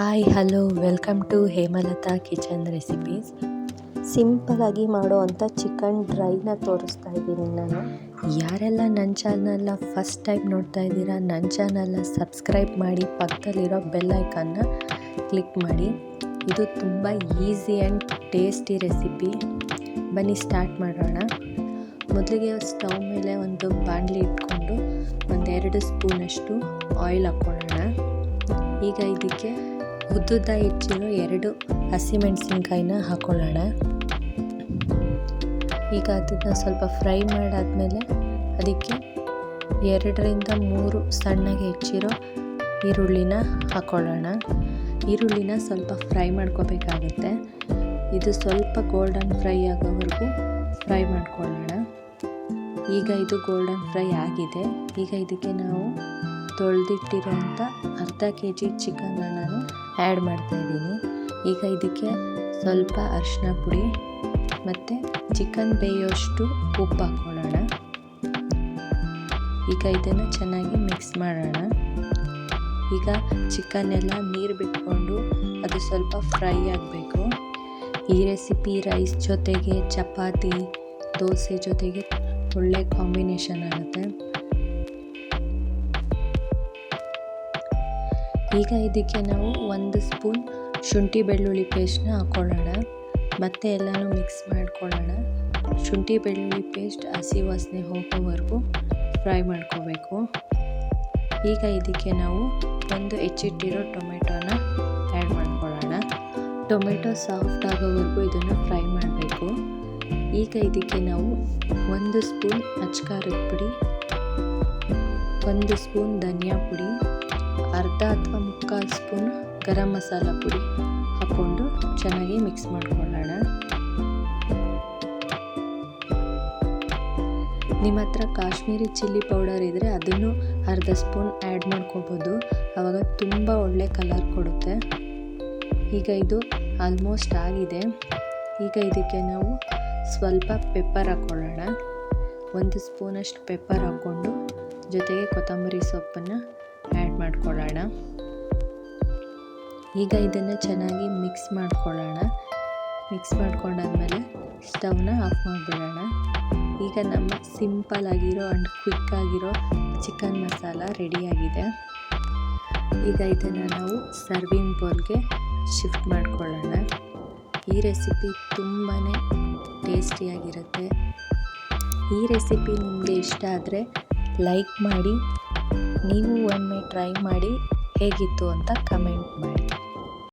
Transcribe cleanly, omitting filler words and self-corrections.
Hi hello welcome to Hemalatha kitchen recipes. ಸಿಂಪಲಾಗಿ ಮಾಡುವಂಥ chicken drain ತೋರಿಸ್ತಾ ಇದ್ದೀನಿ ನಾನು. ಯಾರೆಲ್ಲ ನನ್ನ ಚಾನಲ್ನ ಫಸ್ಟ್ ಟೈಮ್ ನೋಡ್ತಾ ಇದ್ದೀರಾ, ನನ್ನ ಚಾನಲ್ನ ಸಬ್ಸ್ಕ್ರೈಬ್ ಮಾಡಿ, ಪಕ್ಕದಲ್ಲಿರೋ ಬೆಲ್ ಐಕನ್ನ ಕ್ಲಿಕ್ ಮಾಡಿ. ಇದು ತುಂಬ ಈಸಿ ಆ್ಯಂಡ್ ಟೇಸ್ಟಿ ರೆಸಿಪಿ. ಬನ್ನಿ ಸ್ಟಾರ್ಟ್ ಮಾಡೋಣ. ಮೊದಲಿಗೆ ಸ್ಟವ್ ಮೇಲೆ ಒಂದು ಬಾಣಲಿ ಇಟ್ಕೊಂಡು 1-2 ಸ್ಪೂನಷ್ಟು ಆಯಿಲ್ ಹಾಕ್ಕೊಳ್ಳೋಣ. ಈಗ ಇದಕ್ಕೆ ಉದ್ದುದ್ದ ಹೆಚ್ಚಿರೋ 2 ಹಸಿಮೆಣಸಿನ್ಕಾಯಿನ ಹಾಕ್ಕೊಳ್ಳೋಣ. ಈಗ ಅದನ್ನು ಸ್ವಲ್ಪ ಫ್ರೈ ಮಾಡಾದಮೇಲೆ ಅದಕ್ಕೆ 2-3 ಸಣ್ಣಗೆ ಹೆಚ್ಚಿರೋ ಈರುಳ್ಳಿನ ಹಾಕ್ಕೊಳ್ಳೋಣ. ಈರುಳ್ಳಿನ ಸ್ವಲ್ಪ ಫ್ರೈ ಮಾಡ್ಕೋಬೇಕಾಗುತ್ತೆ. ಇದು ಸ್ವಲ್ಪ ಗೋಲ್ಡನ್ ಫ್ರೈ ಆಗೋವರೆಗೂ ಫ್ರೈ ಮಾಡ್ಕೊಳ್ಳೋಣ. ಈಗ ಇದು ಗೋಲ್ಡನ್ ಫ್ರೈ ಆಗಿದೆ. ಈಗ ಇದಕ್ಕೆ ನಾವು ತೊಳೆದಿಟ್ಟಿರೋಂಥ ಅರ್ಧ kg ಚಿಕನ್ನ ನಾನು ಆ್ಯಡ್ ಮಾಡ್ತಾಯಿದ್ದೀನಿ. ಈಗ ಇದಕ್ಕೆ ಸ್ವಲ್ಪ ಅರಿಶಿನ ಪುಡಿ ಮತ್ತು ಚಿಕನ್ ಬೇಯೋಷ್ಟು ಉಪ್ಪು ಹಾಕ್ಕೊಳ್ಳೋಣ. ಈಗ ಇದನ್ನು ಚೆನ್ನಾಗಿ ಮಿಕ್ಸ್ ಮಾಡೋಣ. ಈಗ ಚಿಕನ್ ಎಲ್ಲ ನೀರು ಬಿಟ್ಕೊಂಡು ಅದು ಸ್ವಲ್ಪ ಫ್ರೈ ಆಗಬೇಕು. ಈ ರೆಸಿಪಿ ರೈಸ್ ಜೊತೆಗೆ, ಚಪಾತಿ, ದೋಸೆ ಜೊತೆಗೆ ಒಳ್ಳೆ ಕಾಂಬಿನೇಷನ್ ಆಗುತ್ತೆ. ಈಗ ಇದಕ್ಕೆ ನಾವು 1 ಸ್ಪೂನ್ ಶುಂಠಿ ಬೆಳ್ಳುಳ್ಳಿ ಪೇಸ್ಟ್ನ ಹಾಕ್ಕೊಳ್ಳೋಣ. ಮತ್ತೆ ಎಲ್ಲನೂ ಮಿಕ್ಸ್ ಮಾಡ್ಕೊಳ್ಳೋಣ. ಶುಂಠಿ ಬೆಳ್ಳುಳ್ಳಿ ಪೇಸ್ಟ್ ಹಸಿ ವಾಸನೆ ಹೋಗೋವರೆಗೂ ಫ್ರೈ ಮಾಡ್ಕೋಬೇಕು. ಈಗ ಇದಕ್ಕೆ ನಾವು ಒಂದು ಹೆಚ್ಚಿಟ್ಟಿರೋ ಟೊಮೆಟೊನ ಆ್ಯಡ್ ಮಾಡ್ಕೊಳ್ಳೋಣ. ಟೊಮೆಟೊ ಸಾಫ್ಟ್ ಆಗೋವರೆಗೂ ಇದನ್ನು ಫ್ರೈ ಮಾಡಬೇಕು. ಈಗ ಇದಕ್ಕೆ ನಾವು 1 ಸ್ಪೂನ್ ಅಚ್ಕಾರದ ಪುಡಿ, 1 ಸ್ಪೂನ್ ಧನಿಯಾ ಪುಡಿ, ಅರ್ಧ ಅಥವಾ 3/4 ಸ್ಪೂನ್ ಗರಂ ಮಸಾಲ ಪುಡಿ ಹಾಕ್ಕೊಂಡು ಚೆನ್ನಾಗಿ ಮಿಕ್ಸ್ ಮಾಡ್ಕೊಳ್ಳೋಣ. ನಿಮ್ಮ ಹತ್ರ ಕಾಶ್ಮೀರಿ ಚಿಲ್ಲಿ ಪೌಡರ್ ಇದ್ದರೆ ಅದನ್ನು ಅರ್ಧ ಸ್ಪೂನ್ ಆ್ಯಡ್ ಮಾಡ್ಕೋಬೋದು. ಆವಾಗ ತುಂಬ ಒಳ್ಳೆ ಕಲರ್ ಕೊಡುತ್ತೆ. ಈಗ ಇದು ಆಲ್ಮೋಸ್ಟ್ ಆಗಿದೆ. ಈಗ ಇದಕ್ಕೆ ನಾವು ಸ್ವಲ್ಪ ಪೆಪ್ಪರ್ ಹಾಕ್ಕೊಳ್ಳೋಣ. 1 ಸ್ಪೂನಷ್ಟು ಪೆಪ್ಪರ್ ಹಾಕ್ಕೊಂಡು ಜೊತೆಗೆ ಕೊತ್ತಂಬರಿ ಸೊಪ್ಪನ್ನು ಆ್ಯಡ್ ಮಾಡ್ಕೊಳ್ಳೋಣ. ಈಗ ಇದನ್ನು ಚೆನ್ನಾಗಿ ಮಿಕ್ಸ್ ಮಾಡ್ಕೊಳ್ಳೋಣ. ಮಿಕ್ಸ್ ಮಾಡ್ಕೊಂಡಾದ್ಮೇಲೆ ಸ್ಟವ್ನ ಆಫ್ ಮಾಡಿಬಿಡೋಣ. ಈಗ ನಮ್ಮ ಸಿಂಪಲ್ ಆಗಿರೋ ಆ್ಯಂಡ್ ಕ್ವಿಕ್ ಆಗಿರೋ ಚಿಕನ್ ಮಸಾಲ ರೆಡಿಯಾಗಿದೆ. ಈಗ ಇದನ್ನು ನಾವು ಸರ್ವಿಂಗ್ ಬೌಲ್ಗೆ ಶಿಫ್ಟ್ ಮಾಡ್ಕೊಳ್ಳೋಣ. ಈ ರೆಸಿಪಿ ತುಂಬಾ ಟೇಸ್ಟಿಯಾಗಿರುತ್ತೆ. ಈ ರೆಸಿಪಿ ನಿಮಗೆ ಇಷ್ಟ ಆದರೆ ಲೈಕ್ ಮಾಡಿ, ನೀವು ಒಮ್ಮೆ ಟ್ರೈ ಮಾಡಿ ಹೇಗಿತ್ತು ಅಂತ ಕಮೆಂಟ್ ಮಾಡಿ.